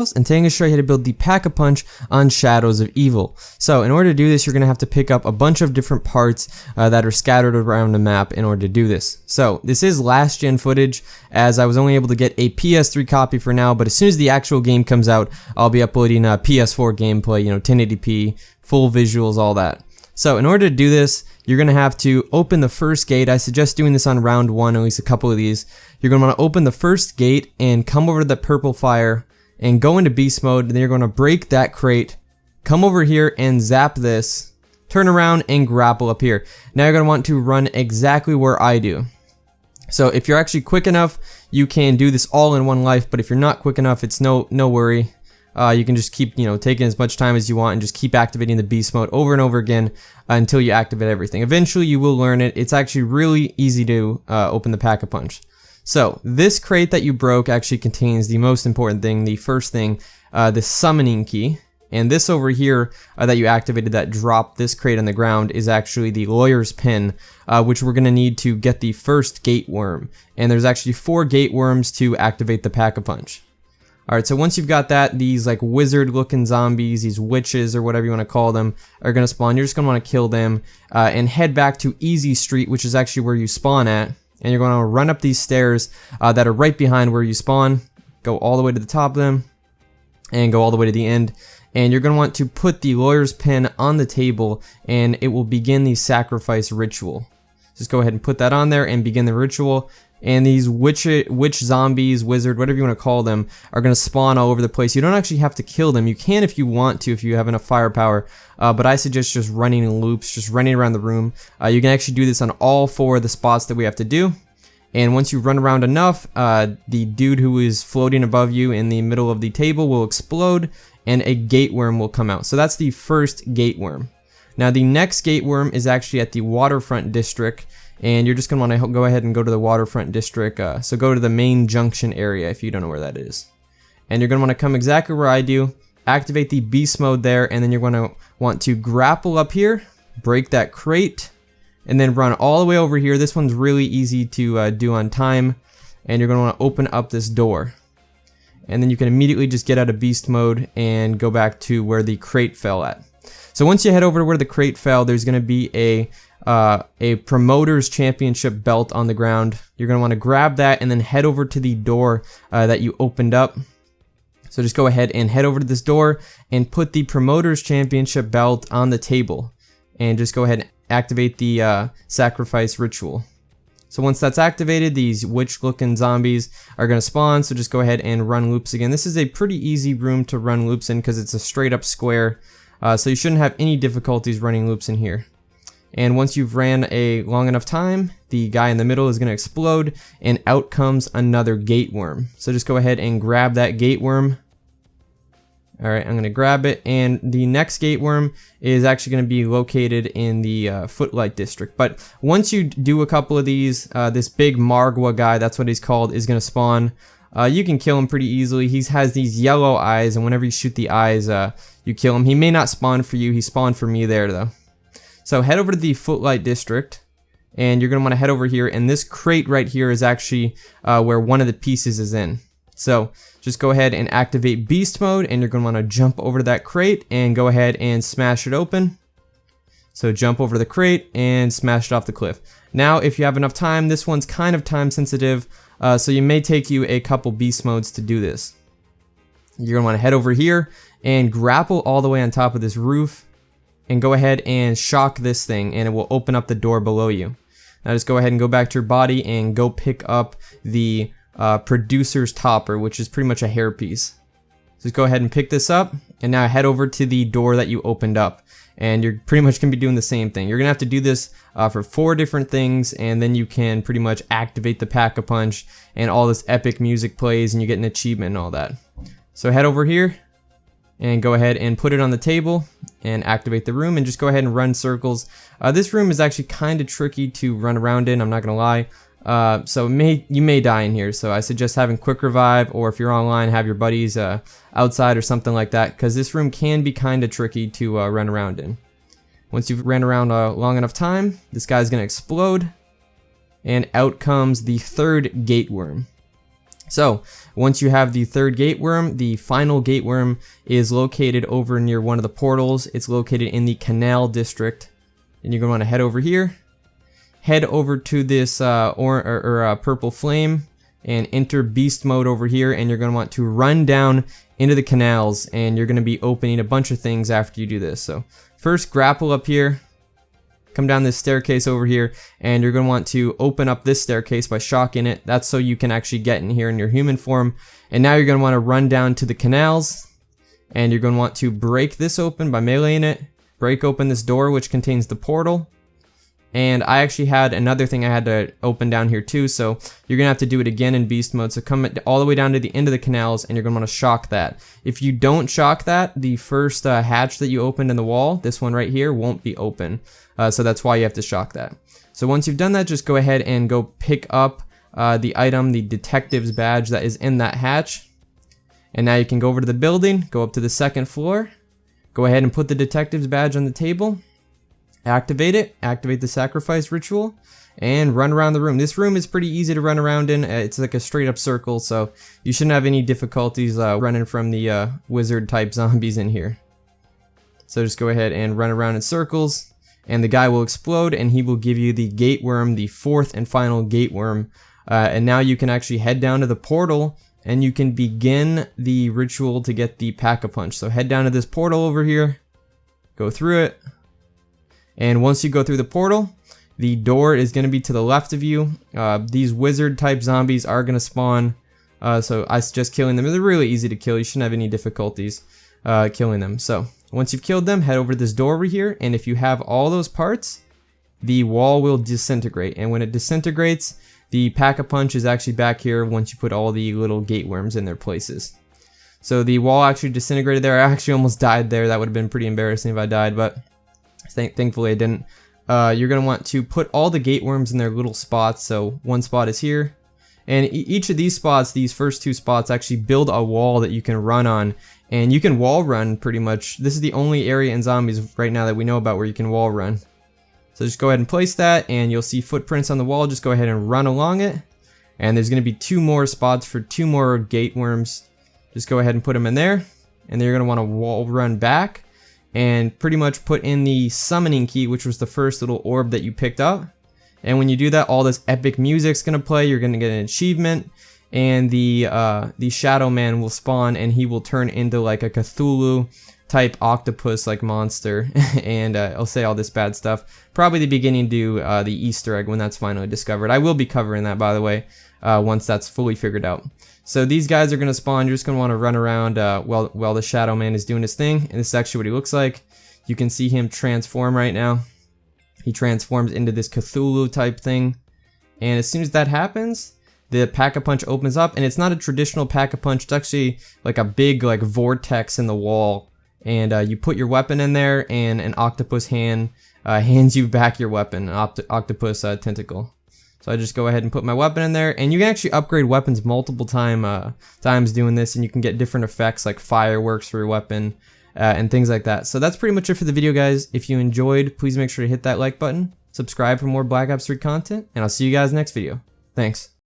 and today I'm going to show you how to build the Pack-a-Punch on Shadows of Evil. So in order to do this, you're going to have to pick up a bunch of different parts that are scattered around the map in order to do this. So this is last gen footage, as I was only able to get a PS3 copy for now, but as soon as the actual game comes out, I'll be uploading PS4 gameplay, 1080p, full visuals, all that. So in order to do this, you're going to have to open the first gate. I suggest doing this on round 1, at least a couple of these. You're going to want to open the first gate and come over to the purple fire and go into beast mode, and then you're going to break that crate, come over here and zap this, turn around and grapple up here. Now you're going to want to run exactly where I do. So if you're actually quick enough, you can do this all in one life, but if you're not quick enough, it's no worry. You can just keep taking as much time as you want and just keep activating the beast mode over and over again until you activate everything. Eventually you will learn it. It's actually really easy to open the Pack-a-Punch. So this crate that you broke actually contains the most important thing, the first thing, the summoning key. And this over here that you activated that dropped this crate on the ground is actually the lawyer's pin, which we're going to need to get the first gate worm. And there's actually 4 gate worms to activate the Pack-a-Punch. Alright, so once you've got that, these like wizard looking zombies, these witches or whatever you want to call them, are going to spawn. You're just going to want to kill them and head back to Easy Street, which is actually where you spawn at. And you're going to run up these stairs that are right behind where you spawn, go all the way to the top of them, and go all the way to the end. And you're going to want to put the lawyer's pin on the table, and it will begin the sacrifice ritual. Just go ahead and put that on there and begin the ritual. And these witch zombies, wizard, whatever you want to call them, are going to spawn all over the place. You don't actually have to kill them. You can if you want to, if you have enough firepower. But I suggest just running in loops, just running around the room. You can actually do this on all 4 of the spots that we have to do. And once you run around enough, the dude who is floating above you in the middle of the table will explode, and a gate worm will come out. So that's the first gate worm. Now the next gate worm is actually at the waterfront district. And you're just going to want to go ahead and go to the waterfront district. So go to the main junction area if you don't know where that is. And you're going to want to come exactly where I do, activate the beast mode there, and then you're going to want to grapple up here, break that crate, and then run all the way over here. This one's really easy to do on time. And you're going to want to open up this door. And then you can immediately just get out of beast mode and go back to where the crate fell at. So once you head over to where the crate fell, there's going to be a promoter's championship belt on the ground. You're going to want to grab that and then head over to the door that you opened up. So just go ahead and head over to this door and put the promoter's championship belt on the table, and just go ahead and activate the sacrifice ritual. So once that's activated, these witch looking zombies are going to spawn. So just go ahead and run loops again. This is a pretty easy room to run loops in because it's a straight up square. So you shouldn't have any difficulties running loops in here. And once you've ran a long enough time, the guy in the middle is going to explode, and out comes another gate worm. So just go ahead and grab that gate worm. Alright, I'm going to grab it, and the next gate worm is actually going to be located in the Footlight District. But once you do a couple of these, this big Margwa guy, that's what he's called, is going to spawn. You can kill him pretty easily. He has these yellow eyes, and whenever you shoot the eyes, you kill him. He may not spawn for you. He spawned for me there, though. So head over to the Footlight District, and you're going to want to head over here, and this crate right here is actually where one of the pieces is in. So just go ahead and activate beast mode, and you're going to want to jump over to that crate and go ahead and smash it open. So jump over the crate and smash it off the cliff. Now if you have enough time, this one's kind of time sensitive, so you may take you a couple beast modes to do this. You're going to want to head over here and grapple all the way on top of this roof, and go ahead and shock this thing, and it will open up the door below you. Now just go ahead and go back to your body and go pick up the producer's topper, which is pretty much a hairpiece. Just go ahead and pick this up, and now head over to the door that you opened up, and you're pretty much going to be doing the same thing. You're going to have to do this for 4 different things, and then you can pretty much activate the Pack-a-Punch, and all this epic music plays, and you get an achievement and all that. So head over here, and go ahead and put it on the table and activate the room, and just go ahead and run circles. This room is actually kind of tricky to run around in, I'm not gonna lie. So you may die in here, so I suggest having quick revive, or if you're online, have your buddies outside or something like that, because this room can be kind of tricky to run around in. Once you've ran around long enough time, this guy's gonna explode, and out comes the 3rd gate worm. So once you have the third gate worm, the final gate worm is located over near one of the portals. It's located in the canal district, and you're going to want to head over here, head over to this purple flame, and enter beast mode over here, and you're going to want to run down into the canals, and you're going to be opening a bunch of things after you do this. So first, grapple up here, come down this staircase over here, and you're going to want to open up this staircase by shocking it. That's so you can actually get in here in your human form. And now you're going to want to run down to the canals, and you're going to want to break this open by meleeing it, break open this door which contains the portal. And I actually had another thing I had to open down here too, so you're going to have to do it again in beast mode. So come all the way down to the end of the canals, and you're going to want to shock that. If you don't shock that, the first hatch that you opened in the wall, this one right here, won't be open. So that's why you have to shock that. So once you've done that, just go ahead and go pick up the item, the detective's badge that is in that hatch. And now you can go over to the building, go up to the second floor, go ahead and put the detective's badge on the table. Activate it, activate the sacrifice ritual, and run around the room. This room is pretty easy to run around in. It's like a straight up circle, so you shouldn't have any difficulties running from the wizard type zombies in here. So just go ahead and run around in circles, and the guy will explode, and he will give you the gate worm, the fourth and final gate worm. And now you can actually head down to the portal, and you can begin the ritual to get the pack-a-punch. So head down to this portal over here, go through it. And once you go through the portal, the door is going to be to the left of you. These wizard type zombies are going to spawn, so I suggest killing them. They're really easy to kill. You shouldn't have any difficulties killing them. So once you've killed them, head over to this door over here, and if you have all those parts, the wall will disintegrate. And when it disintegrates, the pack-a-punch is actually back here once you put all the little gate worms in their places. So the wall actually disintegrated there. I actually almost died there. That would have been pretty embarrassing if I died, but thankfully I didn't. You're going to want to put all the gate worms in their little spots. So one spot is here, and each of these spots, these first two spots, actually build a wall that you can run on, and you can wall run pretty much. This is the only area in zombies right now that we know about where you can wall run. So just go ahead and place that, and you'll see footprints on the wall. Just go ahead and run along it, and there's going to be 2 more spots for 2 more gate worms. Just go ahead and put them in there, and then you're going to want to wall run back and pretty much put in the summoning key, which was the first little orb that you picked up. And when you do that, all this epic music's gonna play. You're gonna get an achievement, and the Shadow Man will spawn, and he will turn into like a Cthulhu type octopus like monster, and I'll say all this bad stuff. Probably the beginning to the Easter egg when that's finally discovered. I will be covering that, by the way, once that's fully figured out. So these guys are going to spawn. You're just going to want to run around while the Shadow Man is doing his thing. And this is actually what he looks like. You can see him transform right now. He transforms into this Cthulhu type thing. And as soon as that happens, the pack-a-punch opens up. And it's not a traditional pack-a-punch. It's actually like a big like vortex in the wall. And you put your weapon in there, and an octopus hand hands you back your weapon, an octopus tentacle. So I just go ahead and put my weapon in there, and you can actually upgrade weapons multiple times doing this, and you can get different effects like fireworks for your weapon and things like that. So that's pretty much it for the video, guys. If you enjoyed, please make sure to hit that like button, subscribe for more Black Ops 3 content, and I'll see you guys next video. Thanks.